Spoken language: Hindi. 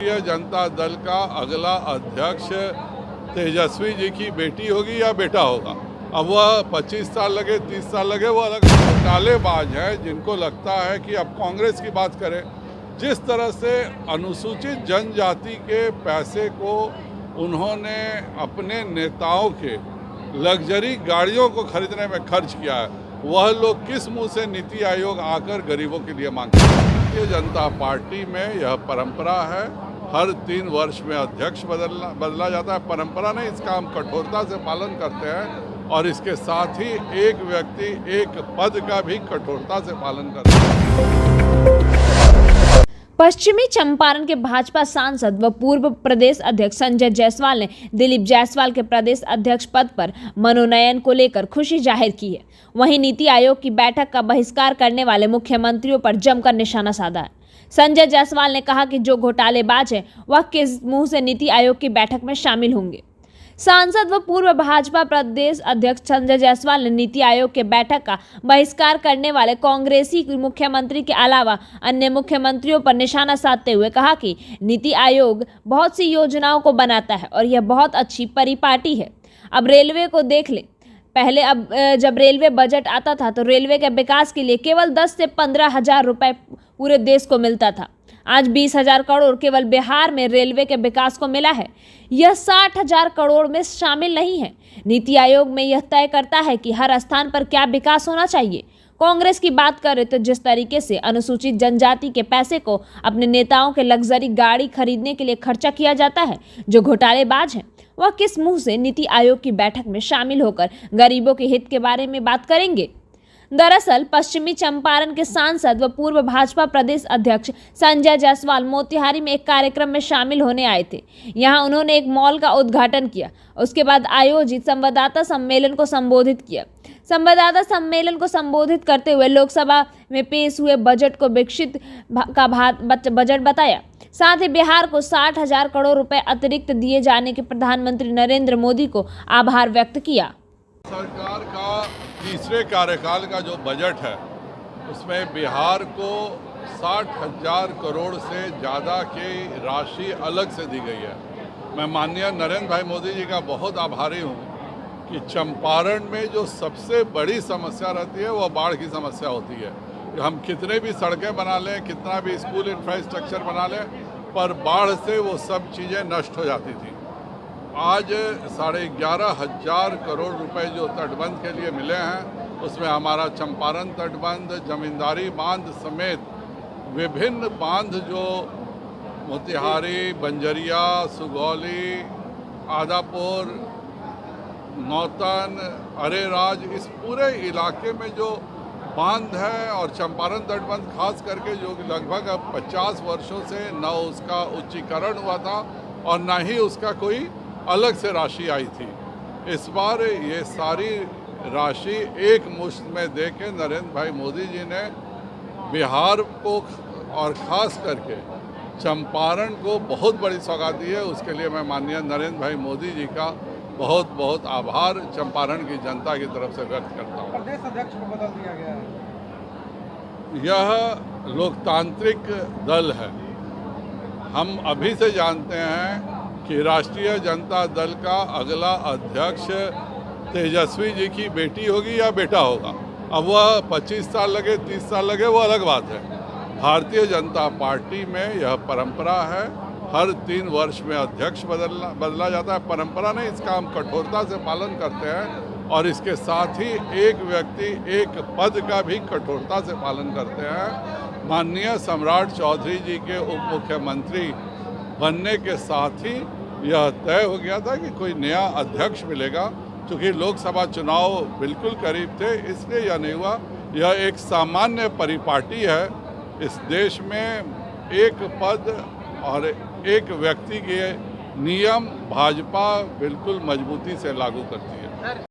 भारतीय जनता दल का अगला अध्यक्ष तेजस्वी जी की बेटी होगी या बेटा होगा। अब वह 25 साल लगे 30 साल लगे, वो अलग घोटालेबाज है जिनको लगता है कि अब कांग्रेस की बात करें। जिस तरह से अनुसूचित जनजाति के पैसे को उन्होंने अपने नेताओं के लग्जरी गाड़ियों को खरीदने में खर्च किया है, वह लोग किस मुंह से नीति आयोग आकर गरीबों के लिए मांगते हैं। भारतीय जनता पार्टी में यह परंपरा है, हर 3 वर्ष में अध्यक्ष बदला जाता है। परंपरा नहीं, इसका हम कठोरता से पालन करते हैं और इसके साथ ही एक व्यक्ति एक पद का भी कठोरता से पालन करता है। पश्चिमी चंपारण के भाजपा सांसद व पूर्व प्रदेश अध्यक्ष संजय जायसवाल ने दिलीप जायसवाल के प्रदेश अध्यक्ष पद पर मनोनयन को लेकर खुशी जाहिर की है। वहीं नीति आयोग की बैठक का बहिष्कार करने वाले मुख्यमंत्रियों पर जमकर निशाना साधा है। संजय जायसवाल ने कहा कि जो घोटालेबाज है वह किस मुंह से नीति आयोग की बैठक में शामिल होंगे। सांसद व पूर्व भाजपा प्रदेश अध्यक्ष संजय जायसवाल ने नीति आयोग के बैठक का बहिष्कार करने वाले कांग्रेसी मुख्यमंत्री के अलावा अन्य मुख्यमंत्रियों पर निशाना साधते हुए कहा कि नीति आयोग बहुत सी योजनाओं को बनाता है और यह बहुत अच्छी परिपाटी है। अब रेलवे को देख ले, पहले जब रेलवे बजट आता था तो रेलवे के विकास के लिए केवल 10 से 15 हजार रुपए पूरे देश को मिलता था। आज 20,000 करोड़ केवल बिहार में रेलवे के विकास को मिला है। यह 60,000 करोड़ में शामिल नहीं है। नीति आयोग में यह तय करता है कि हर स्थान पर क्या विकास होना चाहिए। कांग्रेस की बात करें तो जिस तरीके से अनुसूचित जनजाति के पैसे को अपने नेताओं के लग्जरी गाड़ी खरीदने के लिए खर्चा किया जाता है, जो घोटालेबाज है वह किस मुंह से नीति आयोग की बैठक में शामिल होकर गरीबों के हित के बारे में बात करेंगे। दरअसल पश्चिमी चंपारण के सांसद व पूर्व भाजपा प्रदेश अध्यक्ष संजय जायसवाल मोतिहारी में एक कार्यक्रम में शामिल होने आए थे। यहां उन्होंने एक मॉल का उद्घाटन किया। उसके बाद आयोजित संवाददाता सम्मेलन को संबोधित किया। संवाददाता सम्मेलन को संबोधित करते हुए लोकसभा में पेश हुए बजट को विकसित का बजट बताया। साथ ही बिहार को 60,000 करोड़ रुपए अतिरिक्त दिए जाने के प्रधानमंत्री नरेंद्र मोदी को आभार व्यक्त किया। सरकार का तीसरे कार्यकाल का जो बजट है उसमें बिहार को 60,000 करोड़ से ज़्यादा की राशि अलग से दी गई है। मैं माननीय नरेंद्र भाई मोदी जी का बहुत आभारी हूँ कि चंपारण में जो सबसे बड़ी समस्या रहती है वह बाढ़ की समस्या होती है। हम कितने भी सड़कें बना लें, कितना भी स्कूल इंफ्रास्ट्रक्चर बना लें, पर बाढ़ से वो सब चीज़ें नष्ट हो जाती थी। आज 11,500 करोड़ रुपए जो तटबंध के लिए मिले हैं, उसमें हमारा चंपारण तटबंध, जमींदारी बांध समेत विभिन्न बांध जो मोतिहारी, बंजरिया, सुगौली, आदापुर, नौतन, अरेराज, इस पूरे इलाके में जो बांध है और चंपारण तटबंध खास करके जो लगभग अब 50 वर्षों से न उसका उच्चीकरण हुआ था और न ही उसका कोई अलग से राशि आई थी। इस बार ये सारी राशि एक मुश्त में दे के नरेंद्र भाई मोदी जी ने बिहार को और ख़ास करके चंपारण को बहुत बड़ी सौगात दी है। उसके लिए मैं माननीय नरेंद्र भाई मोदी जी का बहुत बहुत आभार चंपारण की जनता की तरफ से व्यक्त करता हूँ। प्रदेश अध्यक्ष को बदल दिया गया है। यह लोकतांत्रिक दल है। हम अभी से जानते हैं कि राष्ट्रीय जनता दल का अगला अध्यक्ष तेजस्वी जी की बेटी होगी या बेटा होगा। अब वह 25 साल लगे 30 साल लगे, वो अलग बात है। भारतीय जनता पार्टी में यह परंपरा है, हर 3 वर्ष में अध्यक्ष बदला जाता है। परंपरा नहीं, इसका हम कठोरता से पालन करते हैं और इसके साथ ही एक व्यक्ति एक पद का भी कठोरता से पालन करते हैं। माननीय सम्राट चौधरी जी के उप मुख्यमंत्री बनने के साथ ही यह तय हो गया था कि कोई नया अध्यक्ष मिलेगा। चूँकि लोकसभा चुनाव बिल्कुल करीब थे, इसलिए यह नहीं हुआ। यह एक सामान्य परिपाटी है। इस देश में एक पद और एक व्यक्ति के नियम भाजपा बिल्कुल मजबूती से लागू करती है।